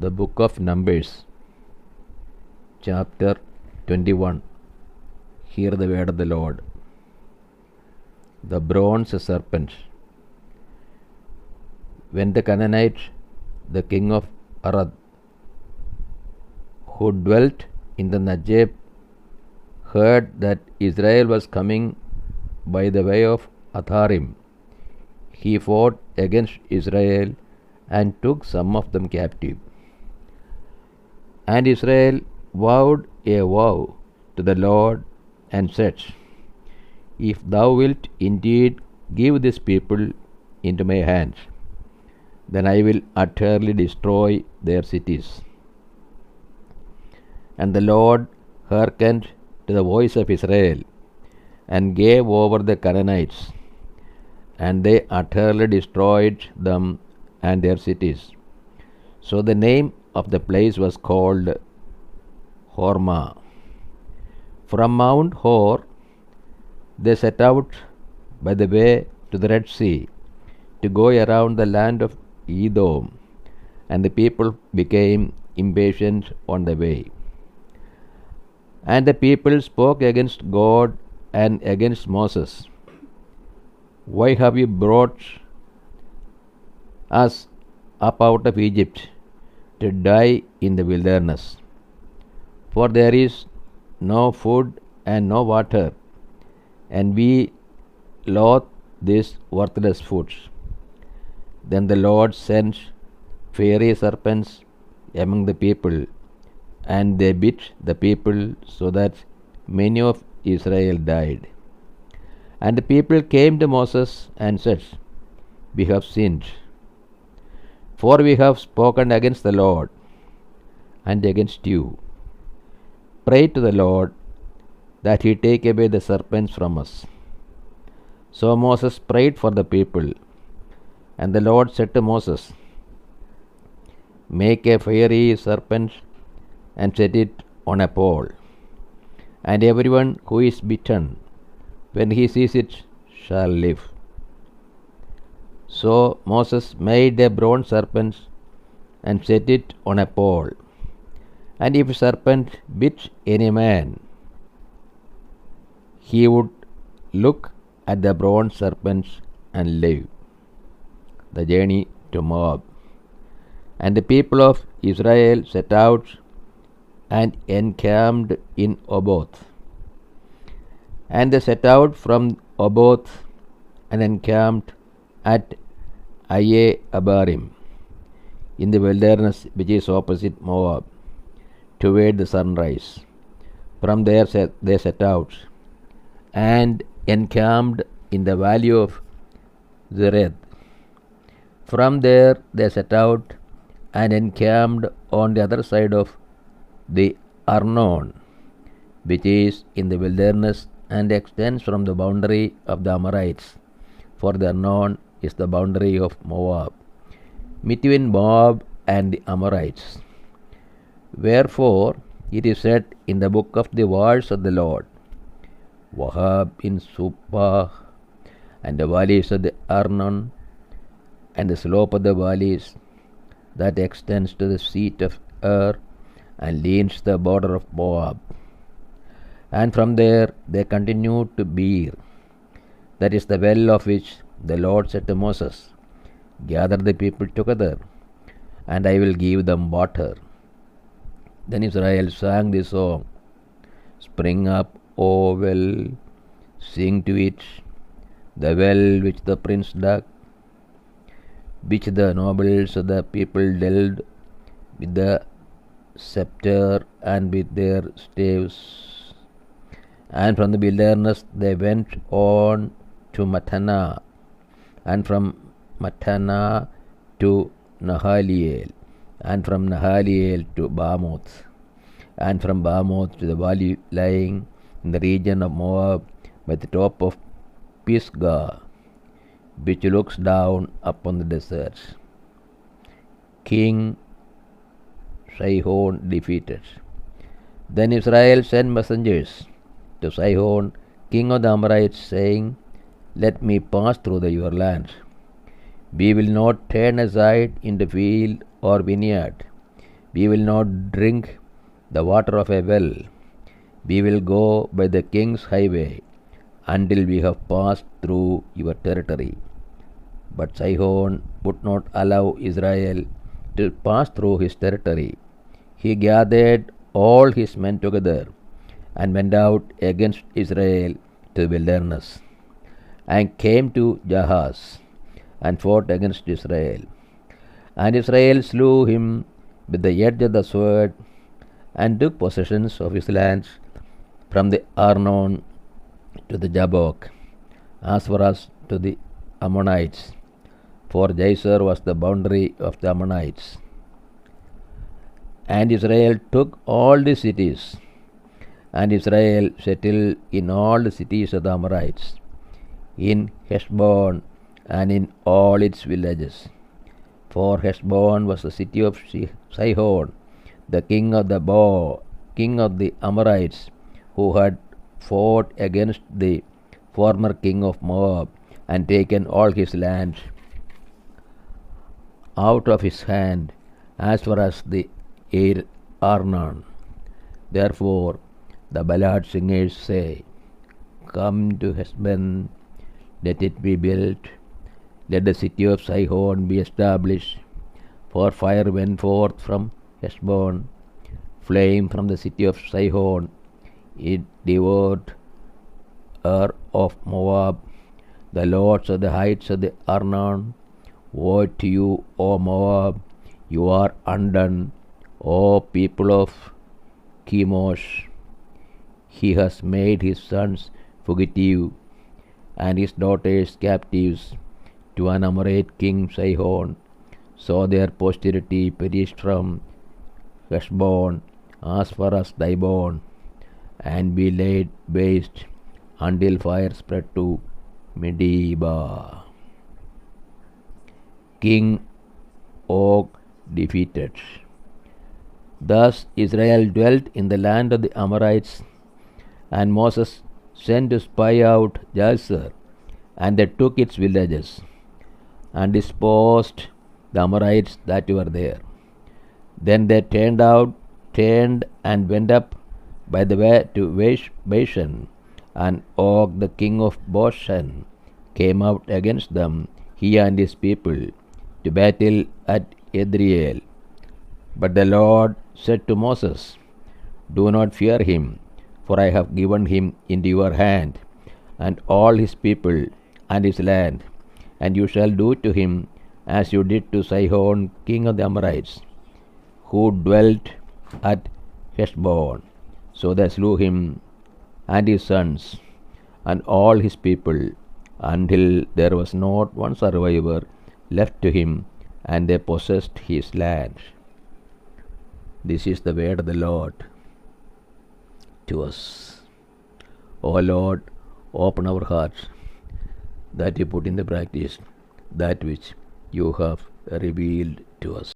The Book of Numbers, chapter 21. Hear the word of the Lord. The bronze serpent. When the Canaanite, the king of Arad, who dwelt in the Negev, heard that Israel was coming by the way of Atharim, he fought against Israel and took some of them captive. And Israel vowed a vow to the Lord and said, If thou wilt indeed give this people into my hands, then I will utterly destroy their cities. And the Lord hearkened to the voice of Israel, and gave over the Canaanites, and they utterly destroyed them and their cities. So the name of the place was called Hormah. From Mount Hor they set out by the way to the Red Sea to go around the land of Edom, and the people became impatient on the way. And the people spoke against God and against Moses. Why have you brought us up out of Egypt to die in the wilderness? For there is no food and no water, and we loathe these worthless foods. Then the Lord sent fiery serpents among the people, and they bit the people so that many of Israel died. And the people came to Moses and said, We have sinned, for we have spoken against the Lord and against you. Pray to the Lord that he take away the serpents from us. So Moses prayed for the people, and the Lord said to Moses, Make a fiery serpent and set it on a pole, and everyone who is bitten, when he sees it, shall live. So Moses made a bronze serpent and set it on a pole. And if a serpent bit any man, he would look at the bronze serpent and live. The journey to Moab. And the people of Israel set out and encamped in Oboth. And they set out from Oboth and encamped at Iye Abarim in the wilderness which is opposite Moab, toward the sunrise. From there they set out and encamped in the valley of Zered. From there they set out and encamped on the other side of the Arnon, which is in the wilderness and extends from the boundary of the Amorites, for the Arnon is the boundary of Moab, between Moab and the Amorites. Wherefore it is said in the book of the words of the Lord, Wahab in Supah, and the valleys of the Arnon, and the slope of the valleys that extends to the seat of Ur, and leans the border of Moab. And from there they continued to Beer, that is the well of which the Lord said to Moses, Gather the people together, and I will give them water. Then Israel sang this song, Spring up, O well, sing to it, the well which the prince dug, which the nobles of the people delved with the scepter and with their staves. And from the wilderness they went on to Mattanah, and from Mattanah to Nahaliel, and from Nahaliel to Bamoth, and from Bamoth to the valley lying in the region of Moab by the top of Pisgah, which looks down upon the deserts. King Sihon defeated. Then Israel sent messengers to Sihon, king of the Amorites, saying, Let me pass through your land. We will not turn aside in the field or vineyard. We will not drink the water of a well. We will go by the king's highway until we have passed through your territory. But Sihon would not allow Israel to pass through his territory. He gathered all his men together and went out against Israel to the wilderness, and came to Jahaz and fought against Israel. And Israel slew him with the edge of the sword and took possession of his lands from the Arnon to the Jabbok, as far as to the Ammonites, for Jazer was the boundary of the Ammonites. And Israel took all the cities, and Israel settled in all the cities of the Amorites, in Heshbon and in all its villages. For Heshbon was the city of Sihon, the king of the Amorites, who had fought against the former king of Moab and taken all his land out of his hand as far as the Arnon. Therefore the ballad singers say, Come to Heshbon, let it be built, let the city of Sihon be established. For fire went forth from Heshbon, flame from the city of Sihon. It devoured Ur of Moab, the lords of the heights of the Arnon. Woe to you, O Moab! You are undone, O people of Chemosh. He has made his sons fugitive and his daughters captives to an Amorite king Sihon. So their posterity perished from Heshbon as far as Dibon, and be laid waste until fire spread to Medeba. King Og defeated. Thus Israel dwelt in the land of the Amorites, and Moses sent to spy out Jazer, and they took its villages, and disposed the Amorites that were there. Then they turned and went up by the way to Bashan, and Og the king of Bashan came out against them, he and his people, to battle at Edreel. But the Lord said to Moses, Do not fear him, for I have given him into your hand, and all his people and his land, and you shall do to him as you did to Sihon king of the Amorites, who dwelt at Heshbon. So they slew him and his sons and all his people, until there was not one survivor left to him, and they possessed his land. This is the word of the Lord to us. O Lord, open our hearts, that we put in the practice that which you have revealed to us.